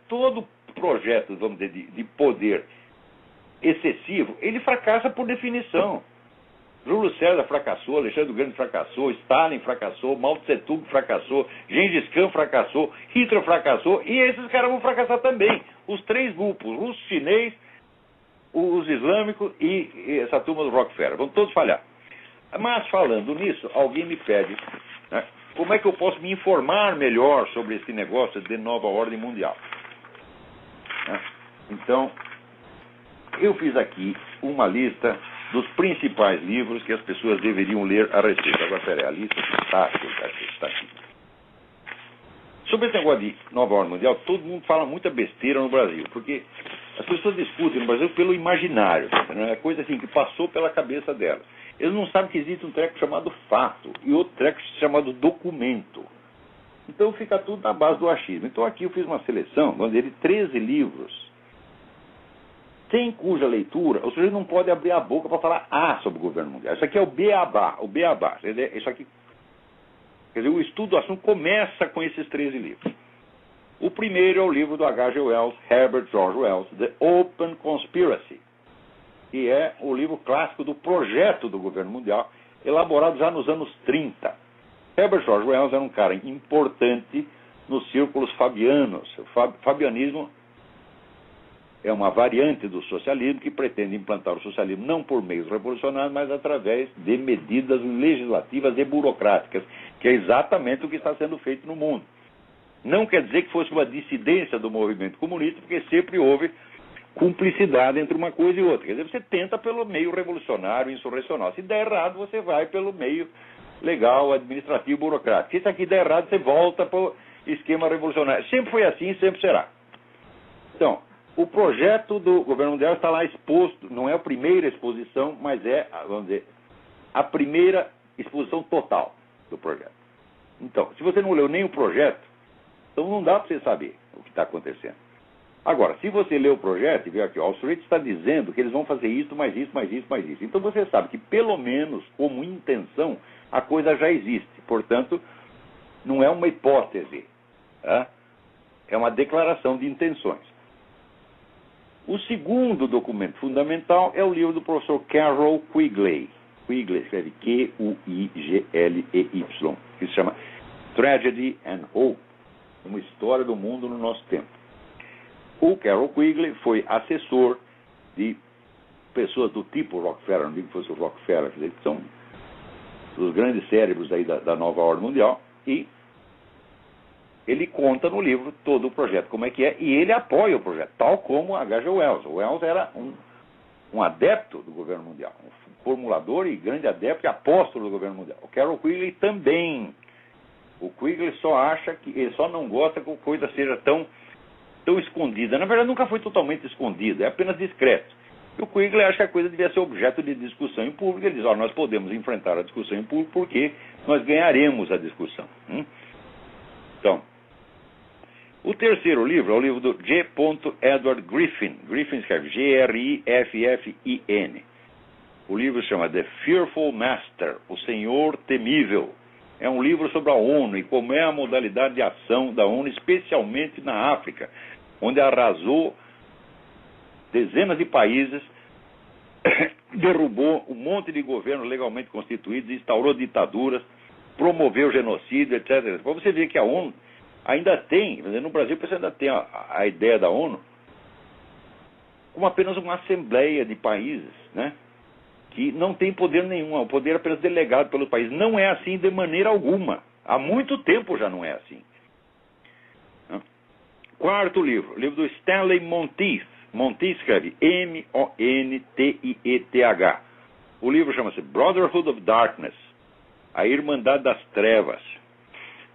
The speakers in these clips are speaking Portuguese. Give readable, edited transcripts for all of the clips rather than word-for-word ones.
todo projeto, vamos dizer, de poder excessivo, ele fracassa por definição. Júlio César fracassou, Alexandre o Grande fracassou, Stalin fracassou, Mao Tse Tung fracassou, Gengis Khan fracassou, Hitler fracassou, e esses caras vão fracassar também. Os três grupos, o russo, chinês, os islâmicos e essa turma do Rockefeller, vão todos falhar. Mas falando nisso, alguém me pede, né, como é que eu posso me informar melhor sobre esse negócio de nova ordem mundial. Né? Então, eu fiz aqui uma lista dos principais livros que as pessoas deveriam ler a respeito. Agora, peraí, a lista está aqui. Sobre esse negócio de nova ordem mundial, todo mundo fala muita besteira no Brasil, porque as pessoas discutem no Brasil pelo imaginário, né? É coisa assim que passou pela cabeça delas. Eles não sabem que existe um treco chamado fato e outro treco chamado documento. Então fica tudo na base do achismo. Então aqui eu fiz uma seleção, vamos dizer, de 13 livros, sem cuja leitura o sujeito não pode abrir a boca para falar sobre o governo mundial. Isso aqui é o beabá, Isso aqui, quer dizer, o estudo do assunto começa com esses 13 livros. O primeiro é o livro do H.G. Wells, Herbert George Wells, The Open Conspiracy, que é o livro clássico do projeto do governo mundial, elaborado já nos anos 30. Herbert George Wells era um cara importante nos círculos fabianos. O fabianismo é uma variante do socialismo que pretende implantar o socialismo não por meios revolucionários, mas através de medidas legislativas e burocráticas, que é exatamente o que está sendo feito no mundo. Não quer dizer que fosse uma dissidência do movimento comunista, porque sempre houve cumplicidade entre uma coisa e outra. Quer dizer, você tenta pelo meio revolucionário, insurrecional. Se der errado, você vai pelo meio legal, administrativo, burocrático. Se isso aqui der errado, você volta para o esquema revolucionário. Sempre foi assim, sempre será. Então, o projeto do governo mundial está lá exposto, não é a primeira exposição, mas é, vamos dizer, a primeira exposição total do projeto. Então, se você não leu nem o projeto, então não dá para você saber o que está acontecendo. Agora, se você lê o projeto e vê aqui, o sujeito está dizendo que eles vão fazer isso, mais isso, mais isso, mais isso. Então você sabe que, pelo menos, como intenção, a coisa já existe. Portanto, não é uma hipótese, tá? É uma declaração de intenções. O segundo documento fundamental é o livro do professor Carroll Quigley. Quigley escreve Q-U-I-G-L-E-Y, que se chama Tragedy and Hope, uma história do mundo no nosso tempo. O Carroll Quigley foi assessor de pessoas do tipo Rockefeller, não digo que fosse o Rockefeller, que são os grandes cérebros aí da nova ordem mundial, e ele conta no livro todo o projeto, como é que é, e ele apoia o projeto, tal como H.G. Wells. O Wells era um adepto do governo mundial, um formulador e grande adepto e apóstolo do governo mundial. O Carroll Quigley também. O Quigley só acha que, ele só não gosta que a coisa seja tão escondida. Na verdade, nunca foi totalmente escondida, é apenas discreto. E o Quigley acha que a coisa devia ser objeto de discussão em público. Ele diz, nós podemos enfrentar a discussão em público porque nós ganharemos a discussão. Então, o terceiro livro é o livro do G. Edward Griffin. Griffin escreve G-R-I-F-F-I-N. O livro se chama The Fearful Master, O Senhor Temível. É um livro sobre a ONU e como é a modalidade de ação da ONU, especialmente na África, onde arrasou dezenas de países, derrubou um monte de governos legalmente constituídos, instaurou ditaduras, promoveu genocídio, etc. Para você ver que a ONU ainda tem, no Brasil você ainda tem a ideia da ONU como apenas uma assembleia de países, né, que não tem poder nenhum, o poder é apenas delegado pelo país. Não é assim de maneira alguma. Há muito tempo já não é assim. Quarto livro, o livro do Stanley Monteith. Monteith escreve M-O-N-T-I-E-T-H. O livro chama-se Brotherhood of Darkness, A Irmandade das Trevas.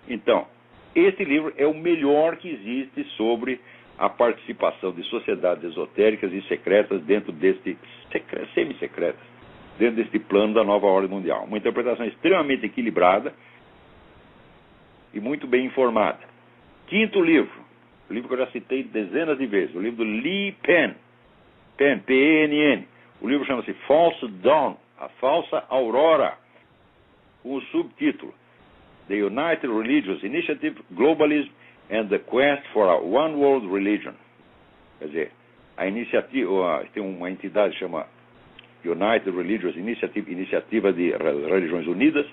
Então, esse livro é o melhor que existe sobre a participação de sociedades esotéricas e secretas dentro deste, semi-secretas, dentro deste plano da nova ordem mundial. Uma interpretação extremamente equilibrada e muito bem informada. Quinto livro, o livro que eu já citei dezenas de vezes, o livro do Lee Penn, P-E-N-N. O livro chama-se False Dawn, A Falsa Aurora, com o subtítulo The United Religious Initiative, Globalism and the Quest for a One World Religion. Quer dizer, a iniciativa, tem uma entidade que chama United Religious Initiative, Iniciativa de Religiões Unidas,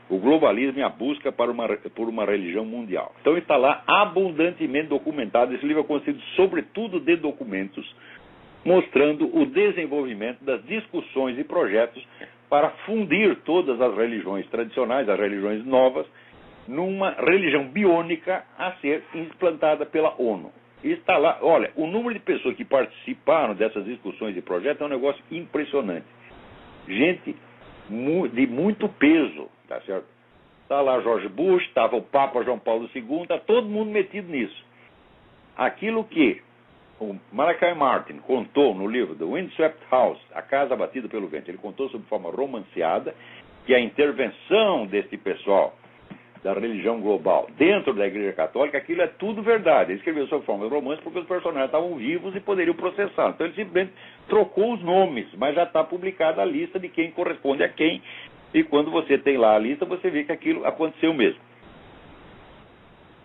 o globalismo e a busca por uma religião mundial. Então está lá abundantemente documentado. Esse livro é constituído sobretudo de documentos mostrando o desenvolvimento das discussões e projetos para fundir todas as religiões tradicionais, as religiões novas, numa religião biônica a ser implantada pela ONU. E está lá, olha, o número de pessoas que participaram dessas discussões e projetos é um negócio impressionante. Gente de muito peso, tá certo? Está lá George Bush, estava o Papa João Paulo II, está todo mundo metido nisso. Aquilo que o Malachi Martin contou no livro The Windswept House, A Casa Batida pelo Vento, ele contou sob forma romanceada que a intervenção desse pessoal da religião global dentro da Igreja Católica, aquilo é tudo verdade. Ele escreveu sob forma de romance porque os personagens estavam vivos e poderiam processar. Então ele simplesmente trocou os nomes, mas já está publicada a lista de quem corresponde a quem, e quando você tem lá a lista, você vê que aquilo aconteceu mesmo.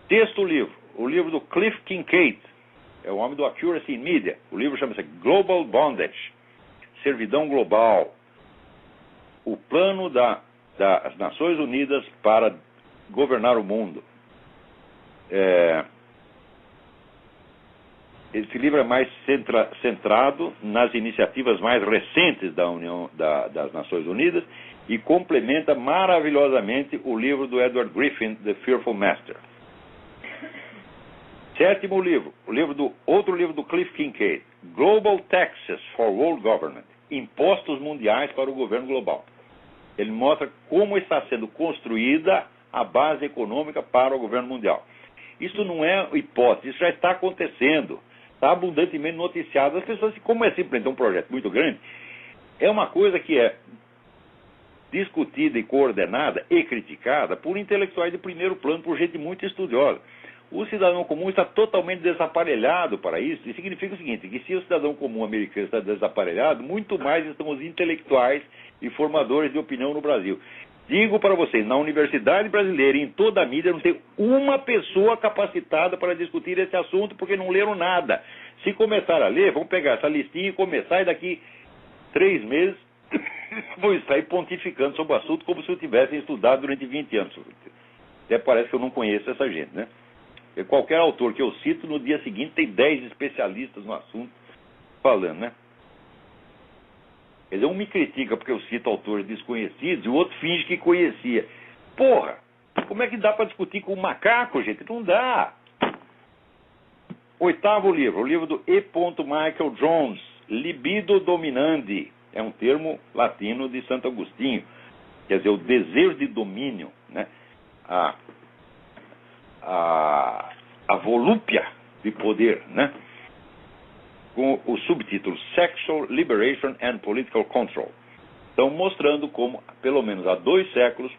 Texto livro, o livro do Cliff Kincaid, é o homem do Accuracy in Media. O livro chama-se Global Bondage, Servidão Global, o plano das Nações Unidas para governar o mundo. Esse livro é mais centrado nas iniciativas mais recentes da União das Nações Unidas e complementa maravilhosamente o livro do Edward Griffin, The Fearful Master. Sétimo livro, outro livro do Cliff Kincaid, Global Taxes for World Government, Impostos Mundiais para o Governo Global. Ele mostra como está sendo construída a base econômica para o governo mundial. Isso não é hipótese, isso já está acontecendo, está abundantemente noticiado. As pessoas, como é simplesmente um projeto muito grande, é uma coisa que é discutida e coordenada e criticada por intelectuais de primeiro plano, por gente muito estudiosa. O cidadão comum está totalmente desaparelhado para isso, e significa o seguinte, que se o cidadão comum americano está desaparelhado, muito mais estão os intelectuais e formadores de opinião no Brasil. Digo para vocês, na Universidade Brasileira e em toda a mídia não tem uma pessoa capacitada para discutir esse assunto porque não leram nada. Se começar a ler, vão pegar essa listinha e começar, e daqui 3 meses vão estar pontificando sobre o assunto como se eu tivessem estudado durante 20 anos. Até parece que eu não conheço essa gente, né? Porque qualquer autor que eu cito, no dia seguinte tem 10 especialistas no assunto falando, né? Quer dizer, um me critica porque eu cito autores desconhecidos e o outro finge que conhecia. Porra, como é que dá para discutir com um macaco, gente? Não dá. Oitavo livro, o livro do E. Michael Jones, Libido Dominandi. É um termo latino de Santo Agostinho. Quer dizer, o desejo de domínio, né? A volúpia de poder, né? Com o subtítulo Sexual Liberation and Political Control. Então, mostrando como, pelo menos há 2 séculos,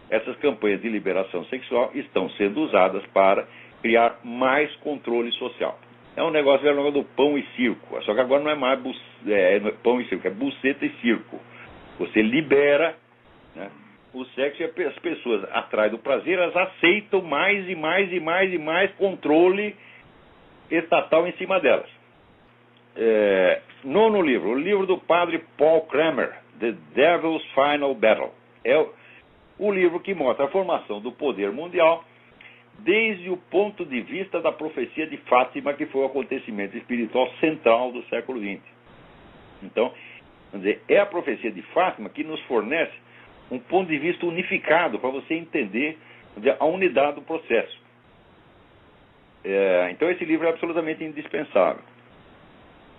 essas campanhas de liberação sexual estão sendo usadas para criar mais controle social. É um negócio do pão e circo, só que agora não é mais pão e circo, é buceta e circo. Você libera, né, o sexo, e as pessoas, atrás do prazer, elas aceitam mais e mais e mais e mais controle estatal em cima delas. Nono livro, o livro do padre Paul Kramer, The Devil's Final Battle. É o livro que mostra a formação do poder mundial desde o ponto de vista da profecia de Fátima, que foi o acontecimento espiritual central do século XX. Então, vamos dizer, é a profecia de Fátima que nos fornece um ponto de vista unificado para você entender, vamos dizer, a unidade do processo. Então esse livro é absolutamente indispensável.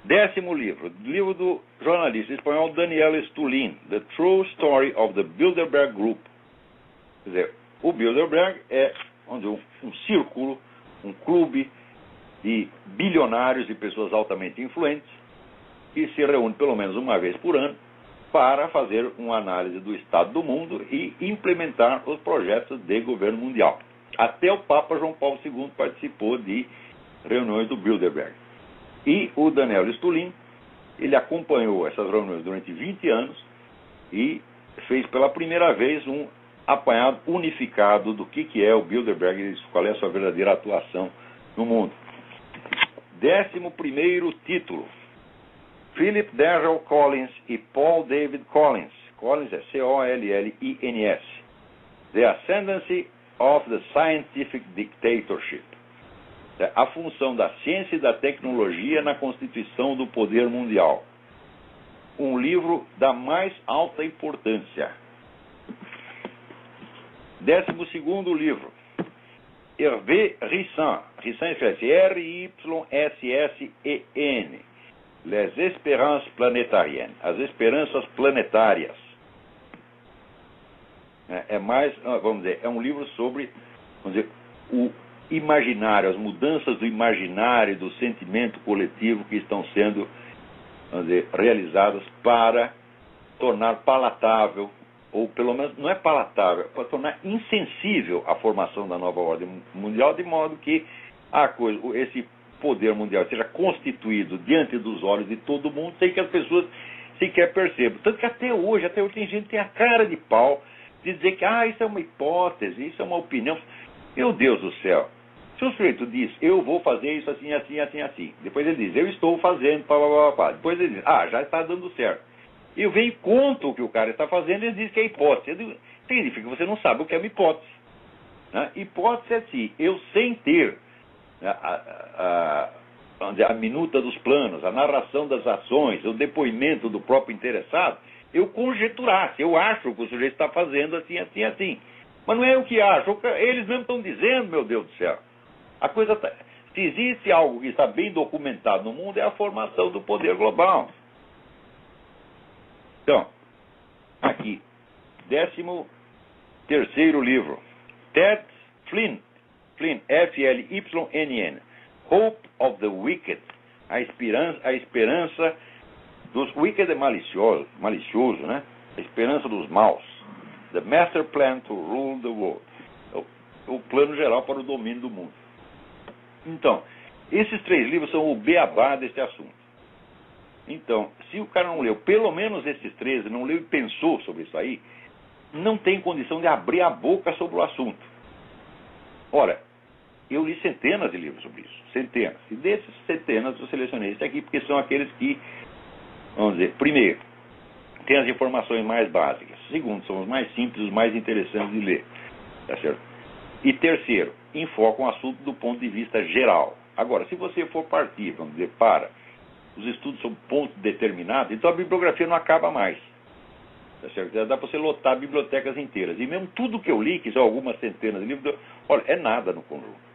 10º livro, livro do jornalista espanhol Daniel Estulin, The True Story of the Bilderberg Group. Quer dizer, o Bilderberg é um círculo, um clube de bilionários e pessoas altamente influentes que se reúne pelo menos uma vez por ano para fazer uma análise do estado do mundo e implementar os projetos de governo mundial. Até o Papa João Paulo II participou de reuniões do Bilderberg. E o Daniel Estulin, ele acompanhou essas reuniões durante 20 anos e fez pela primeira vez um apanhado unificado do que é o Bilderberg e qual é a sua verdadeira atuação no mundo. 11º título. Philip Darrell Collins e Paul David Collins. Collins é C-O-L-L-I-N-S. The Ascendancy of the Scientific Dictatorship. A função da ciência e da tecnologia na constituição do poder mundial. Um livro da mais alta importância. 12º livro. Hervé Rissan. Rissan escreve R-Y-S-S-E-N. Les Espérances Planétariennes. As Esperanças Planetárias. É mais, vamos dizer, é um livro sobre, vamos dizer, o imaginário, as mudanças do imaginário, do sentimento coletivo que estão sendo, vamos dizer, realizadas para tornar palatável, ou pelo menos não é palatável, para tornar insensível a formação da nova ordem mundial, de modo que esse poder mundial seja constituído diante dos olhos de todo mundo, sem que as pessoas sequer percebam. Tanto que até hoje tem gente que tem a cara de pau de dizer que isso é uma hipótese, isso é uma opinião. Meu Deus do céu, se o sujeito diz, eu vou fazer isso assim, assim, assim, assim, depois ele diz, eu estou fazendo, pá, pá, pá, pá. Depois ele diz, já está dando certo. Eu venho e conto o que o cara está fazendo e ele diz que é hipótese. Significa que você não sabe o que é uma hipótese. Né? Hipótese é se eu, sem ter vamos dizer, a minuta dos planos, a narração das ações, o depoimento do próprio interessado, eu conjeturasse, eu acho que o sujeito está fazendo assim, assim, assim. Mas não é o que acho, eles mesmos estão dizendo, meu Deus do céu. A coisa se existe algo que está bem documentado no mundo, é a formação do poder global. Então, aqui, 13º livro. Ted Flynn, F-L-Y-N-N. Hope of the Wicked. A esperança dos... Wicked é malicioso, né? A esperança dos maus. The Master Plan to Rule the World. O plano geral para o domínio do mundo. Então, esses 3 livros são o beabá desse assunto. Então, se o cara não leu pelo menos esses 13, não leu e pensou sobre isso aí, não tem condição de abrir a boca sobre o assunto. Ora, eu li centenas de livros sobre isso, centenas. E desses centenas eu selecionei esse aqui, porque são aqueles que, vamos dizer, primeiro, tem as informações mais básicas. Segundo, são os mais simples, os mais interessantes de ler. Tá certo? E terceiro, enfocam o assunto do ponto de vista geral. Agora, se você for partir, vamos dizer, para os estudos sobre pontos determinados, então a bibliografia não acaba mais. Tá certo? Dá para você lotar bibliotecas inteiras. E mesmo tudo que eu li, que são algumas centenas de livros, olha, é nada no conjunto.